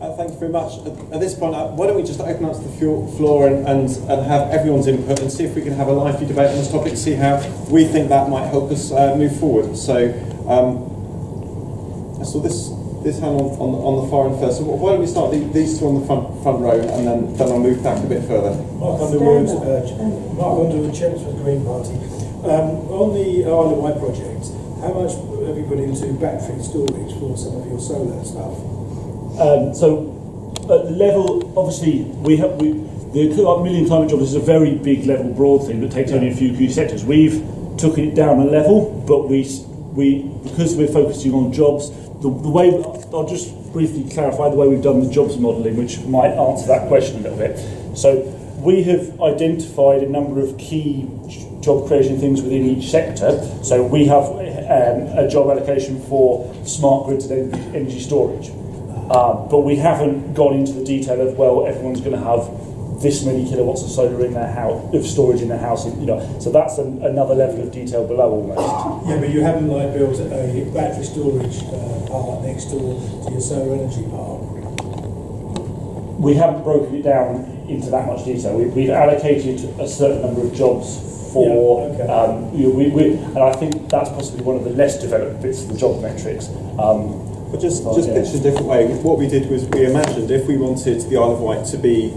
Thank you very much. At this point, why don't we just open up to the floor and have everyone's input and see if we can have a lively debate on this topic, see how we think that might help us move forward. So I saw this hand on the far end first. So why don't we start these two on the front row, and then I'll move back a bit further. Mark Underwood, Chairman for the Green Party. On the Isle of Wight project, how much have you put into battery storage for some of your solar stuff? So at the level, obviously, the Million Climate Jobs is a very big level, broad thing that takes only a few key sectors. We've taken it down a level, but we because we're focusing on jobs, the way, I'll just briefly clarify the way we've done the jobs modelling, which might answer that question a little bit. So we have identified a number of key job creation things within each sector. So we have a job allocation for smart grids and energy storage. But we haven't gone into the detail of, well, everyone's going to have this many kilowatts of solar in their house, of storage in their house, and, so that's another level of detail below almost. Yeah, but you haven't built a battery storage park next door to your solar energy park. We haven't broken it down into that much detail. We've allocated a certain number of jobs for, and I think that's possibly one of the less developed bits of the job metrics. But just pitched a different way. What we did was we imagined if we wanted the Isle of Wight to be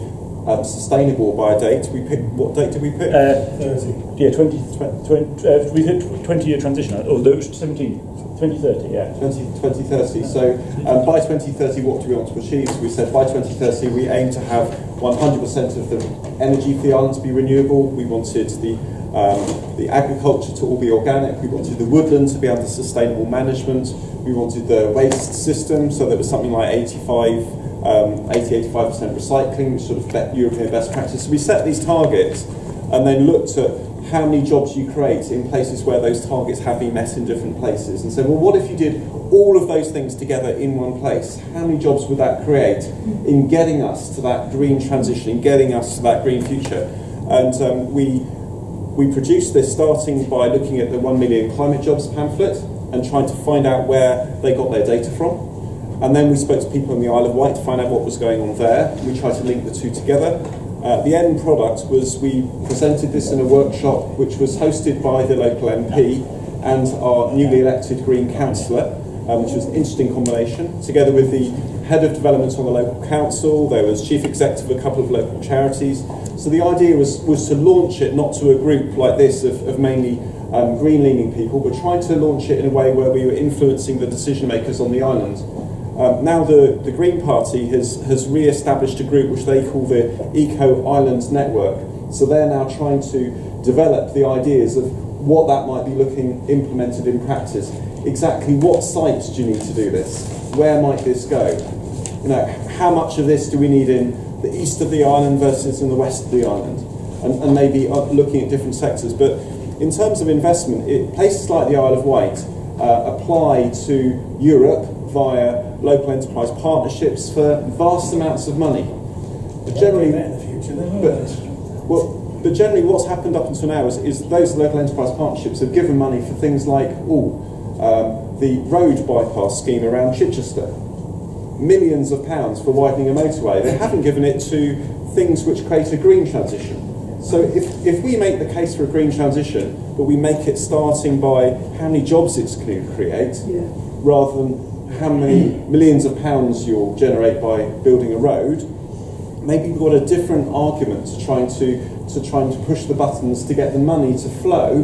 sustainable by a date, what date did we pick? 30. Yeah, 20, we hit 20-year transition, or 2030, yeah. 2030. So by 2030, what do we want to achieve? So we said by 2030 we aim to have 100% of the energy for the island to be renewable. We wanted the agriculture to all be organic. We wanted the woodland to be under sustainable management. We wanted the waste system, so there was something like 85% recycling, which sort of European best practice. So we set these targets and then looked at how many jobs you create in places where those targets have been met in different places, and said, well, what if you did all of those things together in one place? How many jobs would that create in getting us to that green transition, in getting us to that green future? And we produced this starting by looking at the 1 Million Climate Jobs pamphlet and trying to find out where they got their data from. And then we spoke to people on the Isle of Wight to find out what was going on there. We tried to link the two together. The end product was we presented this in a workshop which was hosted by the local MP and our newly elected Green Councillor, which was an interesting combination, together with the head of development on the local council. There was chief executive of a couple of local charities. So the idea was to launch it not to a group like this of mainly green-leaning people, but trying to launch it in a way where we were influencing the decision makers on the island. Now the Green Party has re-established a group which they call the Eco Islands Network. So they're now trying to develop the ideas of what that might be implemented in practice. Exactly what sites do you need to do this? Where might this go? How much of this do we need in the east of the island versus in the west of the island? And maybe looking at different sectors. But in terms of investment, places like the Isle of Wight apply to Europe via local enterprise partnerships for vast amounts of money. But generally, but generally what's happened up until now is those local enterprise partnerships have given money for things like the road bypass scheme around Chichester. Millions of pounds for widening a motorway. They haven't given it to things which create a green transition. So if we make the case for a green transition, but we make it starting by how many jobs it's going to create, rather than how many millions of pounds you'll generate by building a road, maybe we've got a different argument to trying to push the buttons to get the money to flow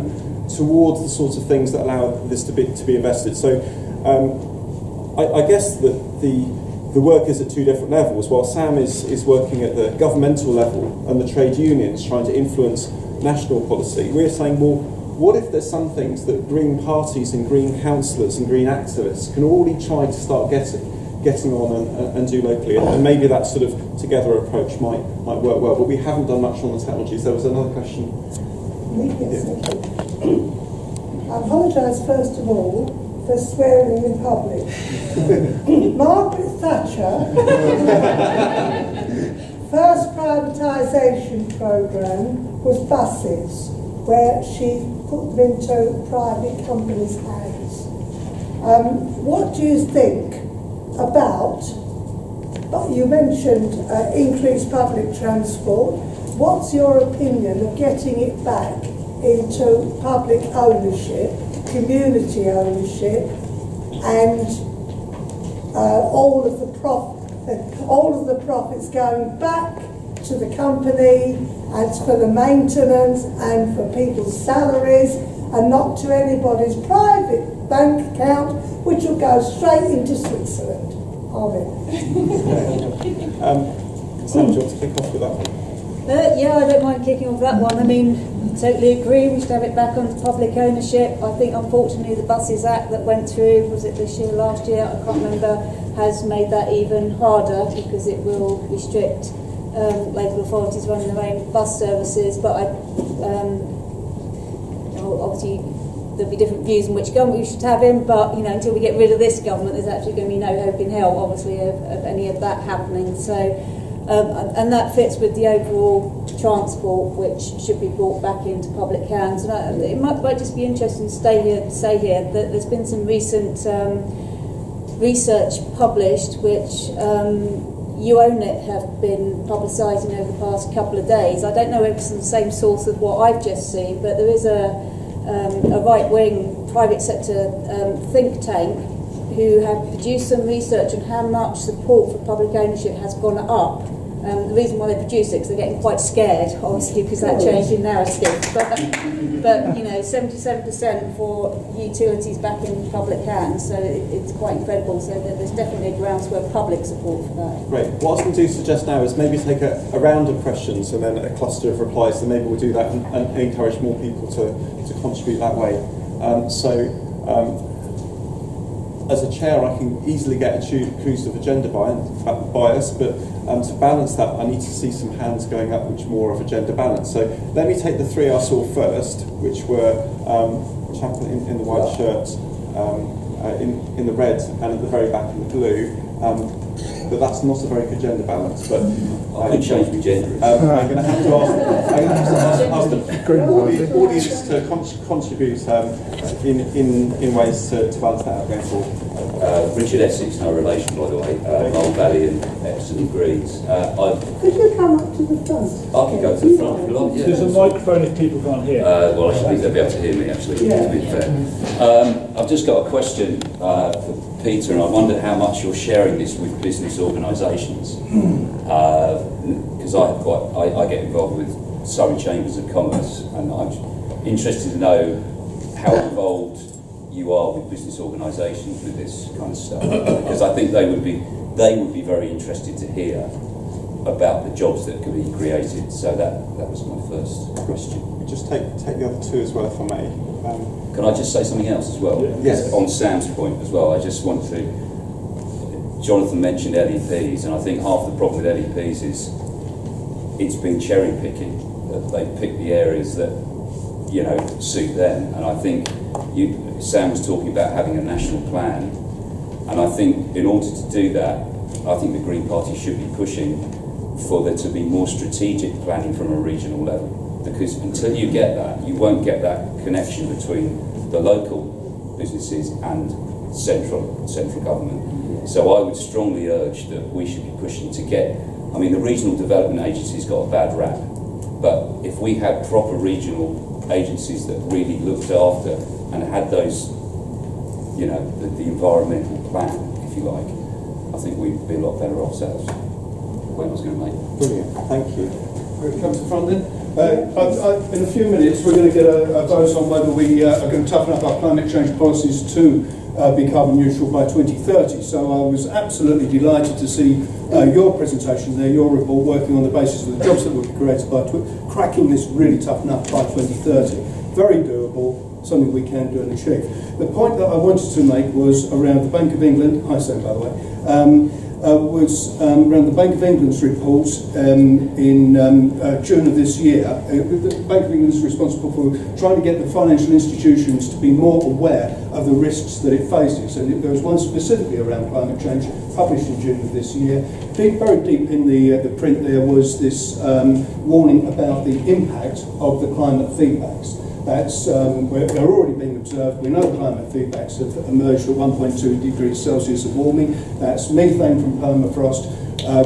towards the sorts of things that allow this to be invested. So I guess that the work is at two different levels. While Sam is working at the governmental level and the trade unions trying to influence national policy, we're saying, well, what if there's some things that green parties and green councillors and green activists can already try to start getting on and do locally? And maybe that sort of together approach might work well. But we haven't done much on the technologies. There was another question. Yes, I apologise first of all for swearing in public. Margaret Thatcher first privatisation programme was buses, where she put them into private companies' hands. What do you think about But you mentioned increased public transport. What's your opinion of getting it back into public ownership, community ownership, and all of the profits going back to the company and for the maintenance and for people's salaries, and not to anybody's private bank account, which will go straight into Switzerland? Amen. Sam, do you want to kick off with that one? Yeah, I don't mind kicking off that one. I mean, totally agree. We should have it back on public ownership. I think, unfortunately, the Buses Act that went through, was it this year, last year? I can't remember. Has made that even harder because it will restrict local authorities running their own bus services. But obviously there'll be different views on which government we should have in. But until we get rid of this government, there's actually going to be no hope in hell, obviously, of any of that happening. So. And that fits with the overall transport, which should be brought back into public hands. And it might just be interesting to say here that there's been some recent research published, which UONIT have been publicising over the past couple of days. I don't know if it's the same source of what I've just seen, but there is a right-wing private sector think tank who have produced some research on how much support for public ownership has gone up. The reason why they produce it is they're getting quite scared, obviously, because that changed in narrative. But 77% for utilities back in public hands, so it's quite incredible. So there's definitely a groundswell of public support for that. Great. What I was going to do suggest now is maybe take a round of questions and then a cluster of replies, so maybe we'll do that and encourage more people to contribute that way. As a chair, I can easily get accused of agenda bias, but to balance that, I need to see some hands going up which are more of a gender balance. So let me take the three I saw first, which were Chaplain in the white shirt, in the red, and at the very back in the blue. But that's not a very good gender balance. But I could change my gender. I'm going to have to ask the audience to contribute in ways to balance that out going forward. Richard Essex, no relation by the way, Mole Valley and Epsom Greens. Could you come up to the front? I could go to the front if you like. Yeah. There's a microphone if people can't hear. Well, I should think they'll be able to hear me actually, to be fair. I've just got a question for Peter, and I wonder how much you're sharing this with business organisations. Because I get involved with Surrey Chambers of Commerce, and I'm interested to know how involved you are with business organisations with this kind of stuff, because I think they would be very interested to hear about the jobs that could be created. So that was my first question. Just take the other two as well, if I may. Can I just say something else as well? Yes. On Sam's point as well, I just want to. Jonathan mentioned LEPs, and I think half the problem with LEPs is it's been cherry picking. They pick the areas that suit them, and I think Sam was talking about having a national plan, and I think in order to do that, I think the Green Party should be pushing for there to be more strategic planning from a regional level, because until you get that, you won't get that connection between the local businesses and central government. So I would strongly urge that we should be pushing to get, the Regional Development Agency's got a bad rap, but if we had proper regional agencies that really looked after and had those, the environmental plan, if you like, I think we'd be a lot better ourselves. What I was going to make. Brilliant, thank you. We're going to come to the front then. In a few minutes, we're going to get a vote on whether we are going to toughen up our climate change policies to be carbon neutral by 2030. So I was absolutely delighted to see your presentation there, your report, working on the basis of the jobs that will be created by cracking this really tough nut by 2030. Very doable, something we can do and achieve. The point that I wanted to make was around the Bank of England, hi Sam by the way, was around the Bank of England's report in June of this year. The Bank of England is responsible for trying to get the financial institutions to be more aware of the risks that it faces. And there was one specifically around climate change published in June of this year. Very deep in the print there was this warning about the impact of the climate feedbacks. That's they're already being observed. We know climate feedbacks have emerged at 1.2 degrees Celsius of warming. That's methane from permafrost,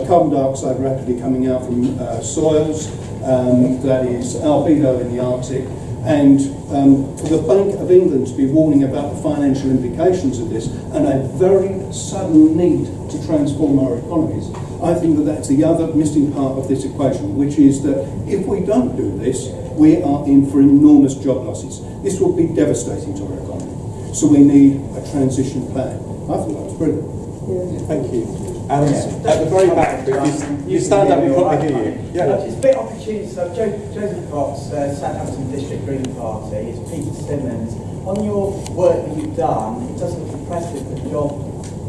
carbon dioxide rapidly coming out from soils, that is albedo in the Arctic, and for the Bank of England to be warning about the financial implications of this and a very sudden need to transform our economies, I think that that's the other missing part of this equation, which is that if we don't do this, we are in for enormous job losses. This will be devastating to our economy. So we need a transition plan. I thought that was brilliant. Thank you. And at the very back, if you stand up, we'll probably hear you. Yeah. It's a bit opportune. So Joseph Fox, Southampton District Green Party, it's Peter Simmons. On your work that you've done, it does look impressive, the job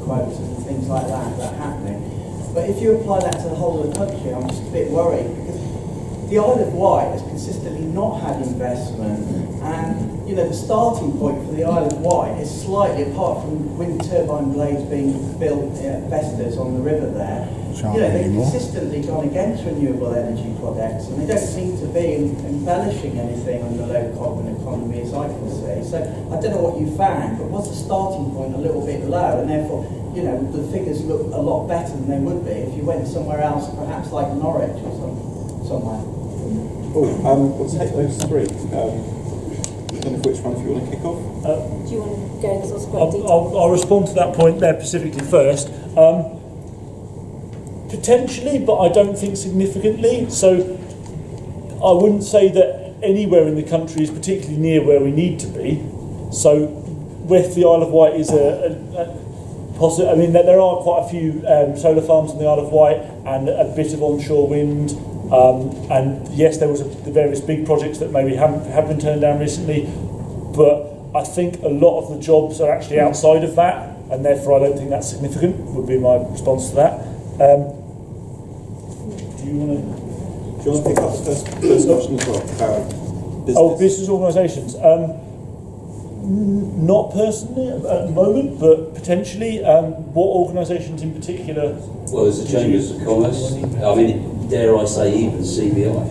quotas and things like that are happening. But if you apply that to the whole of the country, I'm just a bit worried because the Isle of Wight has consistently not had investment, and the starting point for the Isle of Wight is slightly apart from wind turbine blades being built at Vestas on the river there. They've consistently gone against renewable energy projects, and they don't seem to be embellishing anything on the low carbon economy as I can see. So I don't know what you found, but was the starting point a little bit low, and therefore the figures look a lot better than they would be if you went somewhere else, perhaps like Norwich or somewhere. We'll take those three. I don't know which one if you want to kick off. Do you want to go? Because I was quite detailed. I'll respond to that point there specifically first. Potentially, but I don't think significantly. So I wouldn't say that anywhere in the country is particularly near where we need to be. So with the Isle of Wight is possible. I mean, there are quite a few solar farms on the Isle of Wight and a bit of onshore wind. And yes, there was the various big projects that maybe have been turned down recently, but I think a lot of the jobs are actually outside of that, and therefore I don't think that's significant, would be my response to that. Do you want to pick up the first option as well about business? Oh, business organisations. Not personally at the moment, but potentially. What organisations in particular? Well, there's the Chambers of Commerce. I mean, dare I say, even CBI.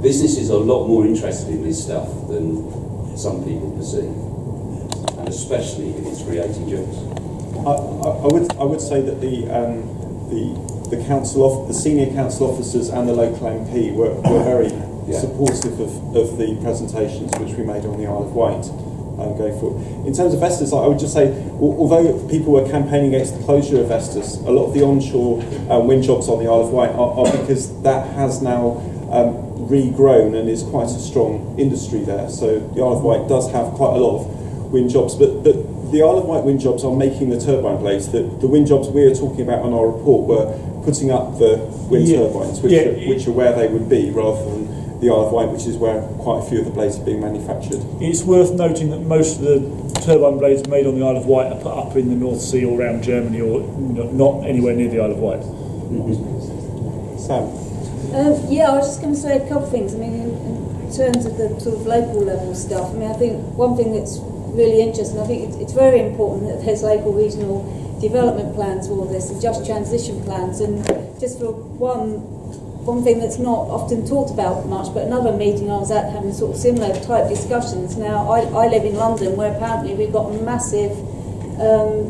Businesses are a lot more interested in this stuff than some people perceive, and especially if it's creating jobs. I would say that the council the senior council officers and the local MP were very supportive of the presentations which we made on the Isle of Wight going forward. In terms of Vestas, I would just say, although people were campaigning against the closure of Vestas, a lot of the onshore wind jobs on the Isle of Wight are because that has now regrown and is quite a strong industry there. So the Isle of Wight does have quite a lot of wind jobs, but the Isle of Wight wind jobs are making the turbine blades. The wind jobs we are talking about on our report were putting up the wind turbines, which are where they would be, rather than the Isle of Wight, which is where quite a few of the blades are being manufactured. It's worth noting that most of the turbine blades made on the Isle of Wight are put up in the North Sea or around Germany, or not anywhere near the Isle of Wight. Sam? I was just going to say a couple of things. I mean, in terms of the sort of local level stuff, I mean, I think one thing that's really interesting, I think it's very important that there's local regional development plans for all this, and just transition plans. And just for one thing that's not often talked about much, but another meeting I was at having sort of similar type discussions. Now, I live in London, where apparently we've got massive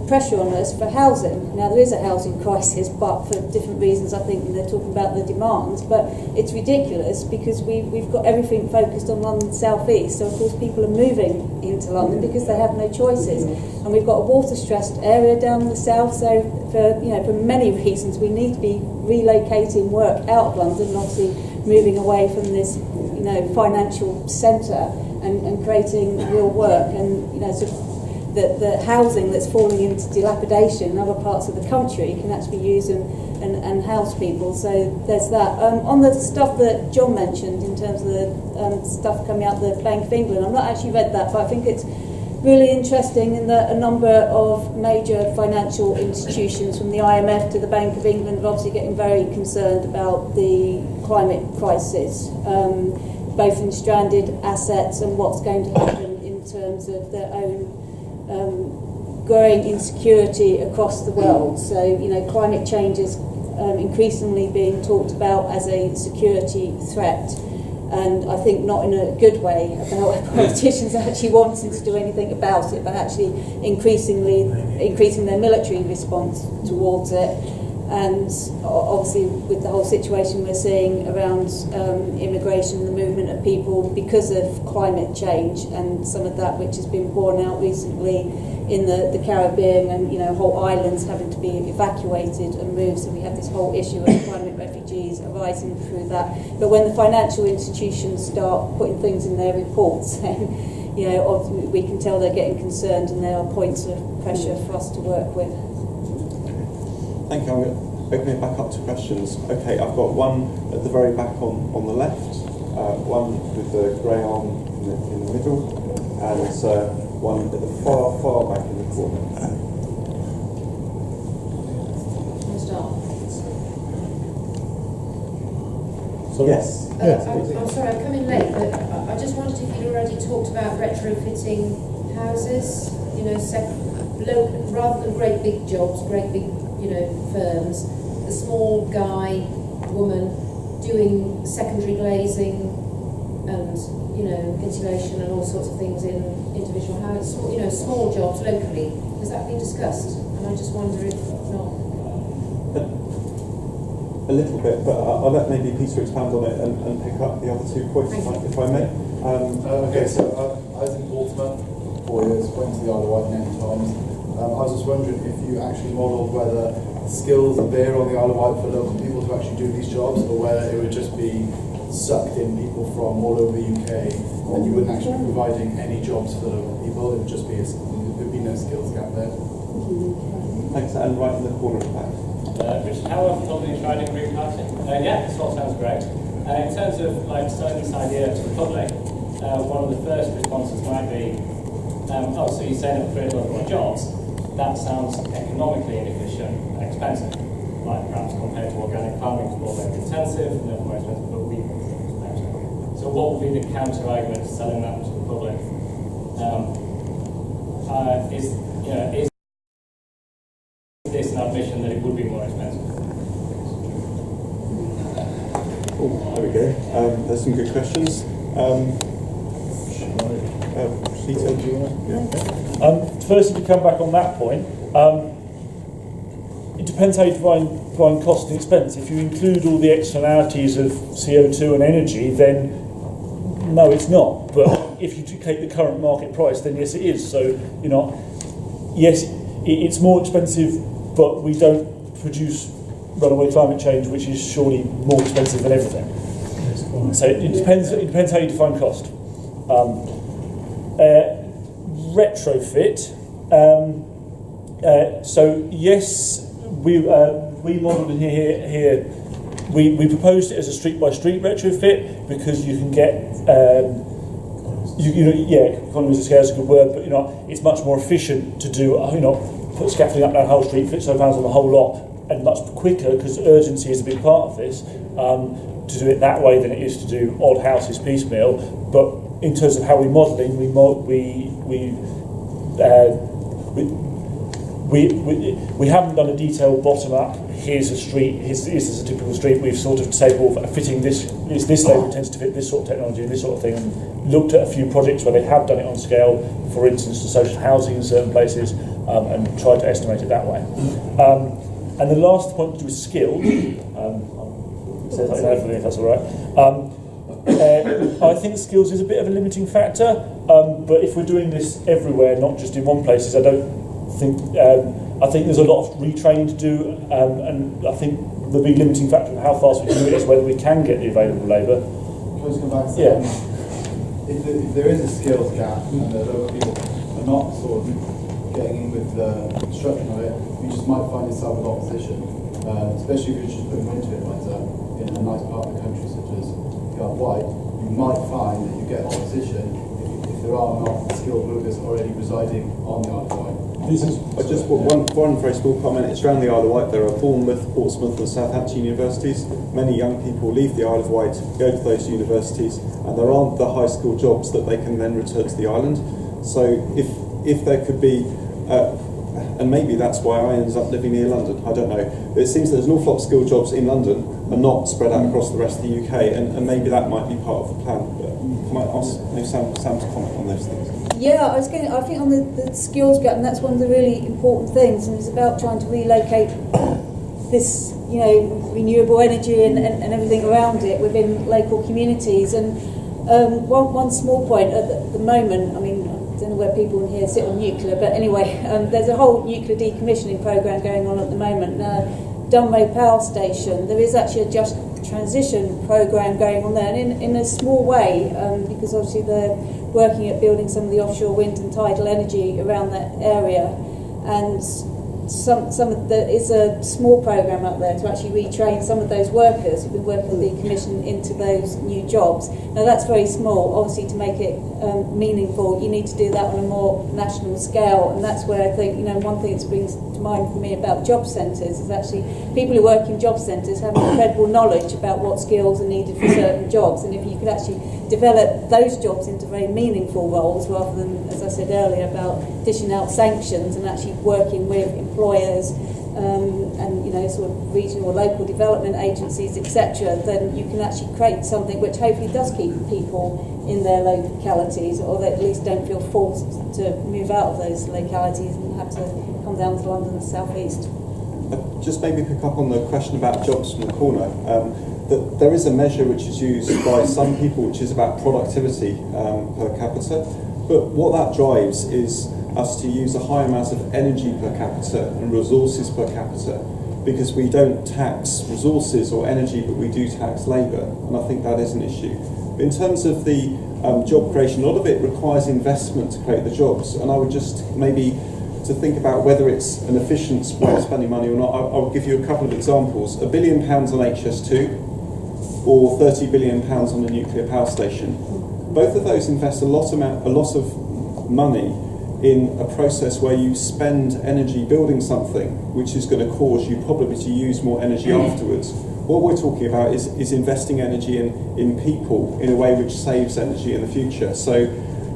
pressure on us for housing. Now, there is a housing crisis, but for different reasons. I think they're talking about the demand, but it's ridiculous because we've got everything focused on London South East. So of course people are moving into London because they have no choices, and we've got a water stressed area down the south. So for many reasons we need to be relocating work out of London, and obviously moving away from this financial centre and creating real work, and sort of the housing that's falling into dilapidation in other parts of the country can actually be used and house people. So there's that. On the stuff that John mentioned in terms of the stuff coming out of the Bank of England, I've not actually read that, but I think it's really interesting in that a number of major financial institutions, from the IMF to the Bank of England, are obviously getting very concerned about the climate crisis, both in stranded assets and what's going to happen in terms of their own growing insecurity across the world. So, climate change is increasingly being talked about as a security threat. and I think not in a good way about politicians actually wanting to do anything about it, but actually increasing their military response towards it. And obviously with the whole situation we're seeing around immigration, the movement of people because of climate change, and some of that which has been borne out recently in the Caribbean, and whole islands having to be evacuated and moved. So we have this whole issue of climate refugees arising through that. But when the financial institutions start putting things in their reports, then we can tell they're getting concerned, and there are points of pressure for us to work with. Thank you. I'm going to open it back up to questions. Okay, I've got one at the very back on the left, one with the grey arm in the middle, and one at the far back in the corner. Yes. I'm sorry, I've come in late, but I just wondered if you'd already talked about retrofitting houses, rather than great big jobs, great big, firms, the small guy, woman, doing secondary glazing and, insulation and all sorts of things in individual houses, small jobs locally. Has that been discussed? And I just wonder if not. A little bit, but I'll let maybe Peter expand on it and pick up the other 2 points, if I may. Okay, so I was in Portsmouth for 4 years, went to the Isle of Wight many times. I was just wondering if you actually modelled whether skills are there on the Isle of Wight for local people to actually do these jobs, or whether it would just be sucked in people from all over the UK and you wouldn't actually be providing any jobs for local people. It would just be there'd be no skills gap there. Thanks, and right in the corner of the back. Richard Howard, Dublin Trident Green Party. Yeah, this all sounds great. In terms of selling this idea to the public, one of the first responses might be, so you're saying it will create a lot more jobs. That sounds economically inefficient and expensive, perhaps compared to organic farming, it's more labor intensive and therefore more expensive, but we think it's expensive. So what would be the counter argument to selling that to the public? Is this an admission that it would be more expensive? Oh, there we go. There's some good questions. Peter, do you want to? First, to come back on that point, it depends how you define cost and expense. If you include all the externalities of CO2 and energy, then no, it's not. But if you take the current market price, then yes, it is. So, yes, it's more expensive, but we don't produce runaway climate change, which is surely more expensive than everything. So it depends how you define cost. Retrofit. So yes, we modelled in here. We proposed it as a street by street retrofit because you can get economies of scale is a good word, but it's much more efficient to do put scaffolding up down whole street, fit solar panels on the whole lot, and much quicker because urgency is a big part of this. To do it that way than it is to do odd houses piecemeal. But in terms of how we're modelling, we haven't done a detailed bottom up. Here's a street. This is a typical street. We've sort of said, well, fitting this labour intensity to fit this sort of technology and this sort of thing, and looked at a few projects where they have done it on scale. For instance, to social housing in certain places, and tried to estimate it that way. And the last point to do with skills. Say something hopefully if that's all right. I think skills is a bit of a limiting factor, but if we're doing this everywhere, not just in one place, I don't think. I think there's a lot of retraining to do, and I think the big limiting factor of how fast we can do it is whether we can get the available labour. Can I just come back to that? If there is a skills gap and the local people are not sort of getting in with the construction of it, you just might find yourself with opposition, especially if you're just putting into it like that. In a nice part of the country such as the Isle of Wight, you might find that you get opposition if there are not skilled workers already residing on the Isle of Wight. Just one very small comment. It's around the Isle of Wight. There are Bournemouth, Portsmouth and Southampton universities. Many young people leave the Isle of Wight, go to those universities, and there aren't the high school jobs that they can then return to the island. So if there could be and maybe that's why I ended up living near London. I don't know. It seems there's an awful lot of skilled jobs in London and not spread out across the rest of the UK, and maybe that might be part of the plan. But I might ask maybe Sam to comment on those things. Yeah, I think on the skills gap, and that's one of the really important things, and it's about trying to relocate this, renewable energy and everything around it within local communities. And one small point at the moment, I mean, I don't know where people in here sit on nuclear, but anyway, there's a whole nuclear decommissioning programme going on at the moment. Dunray Power Station, there is actually a just transition programme going on there, and in a small way, because obviously they're working at building some of the offshore wind and tidal energy around that area, and there is a small programme up there to actually retrain some of those workers who've been working on decommission into those new jobs. Now that's very small. Obviously, to make it meaningful, you need to do that on a more national scale, and that's where I think one thing that springs to mind for me about job centres is actually people who work in job centres have incredible knowledge about what skills are needed for certain jobs, and if you could actually develop those jobs into very meaningful roles rather than, as I said earlier, about dishing out sanctions and actually working with employers and sort of regional or local development agencies, etc., then you can actually create something which hopefully does keep people in their localities, or they at least don't feel forced to move out of those localities and have to come down to London and South East. Just maybe pick up on the question about jobs from the corner. That there is a measure which is used by some people which is about productivity per capita, but what that drives is us to use a high amount of energy per capita and resources per capita, because we don't tax resources or energy, but we do tax labour, and I think that is an issue. But in terms of the job creation, a lot of it requires investment to create the jobs, and I would just maybe to think about whether it's an efficient way of spending money or not. I'll give you a couple of examples. £1 billion on HS2 or £30 billion on a nuclear power station. Both of those invest a lot of money in a process where you spend energy building something which is going to cause you probably to use more energy afterwards. What we're talking about is investing energy in people in a way which saves energy in the future. So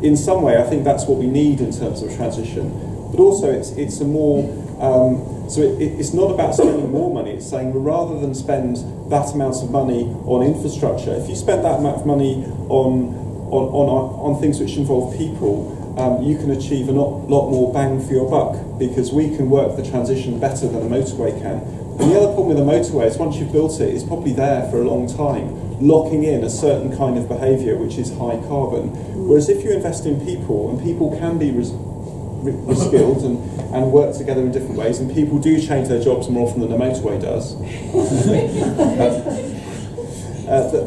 in some way I think that's what we need in terms of transition. But also it's a more it's not about spending more money. It's saying rather than spend that amount of money on infrastructure, if you spend that amount of money on things which involve people, you can achieve a lot more bang for your buck, because we can work the transition better than a motorway can. And the other problem with a motorway is once you've built it, it's probably there for a long time, locking in a certain kind of behaviour which is high carbon. Whereas if you invest in people, and people can be skilled and work together in different ways, and people do change their jobs more often than the motorway does,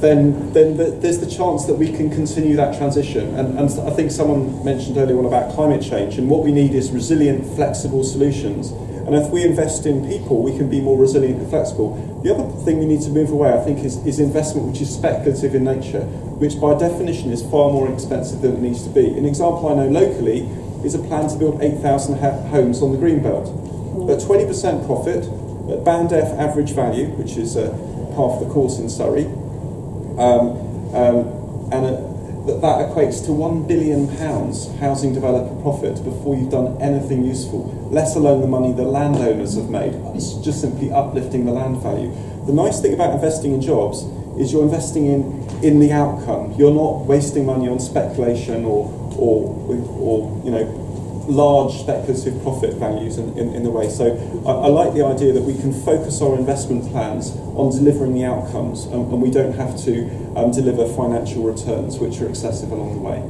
then there's the chance that we can continue that transition. And I think someone mentioned earlier on about climate change, and what we need is resilient, flexible solutions. And if we invest in people, we can be more resilient and flexible. The other thing we need to move away, I think, is investment which is speculative in nature, which by definition is far more expensive than it needs to be. An example I know locally is a plan to build 8,000 homes on the Greenbelt. At 20% profit, at Band F average value, which is half the course in Surrey, that equates to £1 billion housing developer profit before you've done anything useful, let alone the money the landowners have made. It's just simply uplifting the land value. The nice thing about investing in jobs is you're investing in the outcome. You're not wasting money on speculation or large speculative profit values in the way. So I like the idea that we can focus our investment plans on delivering the outcomes, and we don't have to deliver financial returns which are excessive along the way.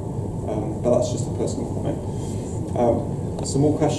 But that's just a personal comment. Some more questions?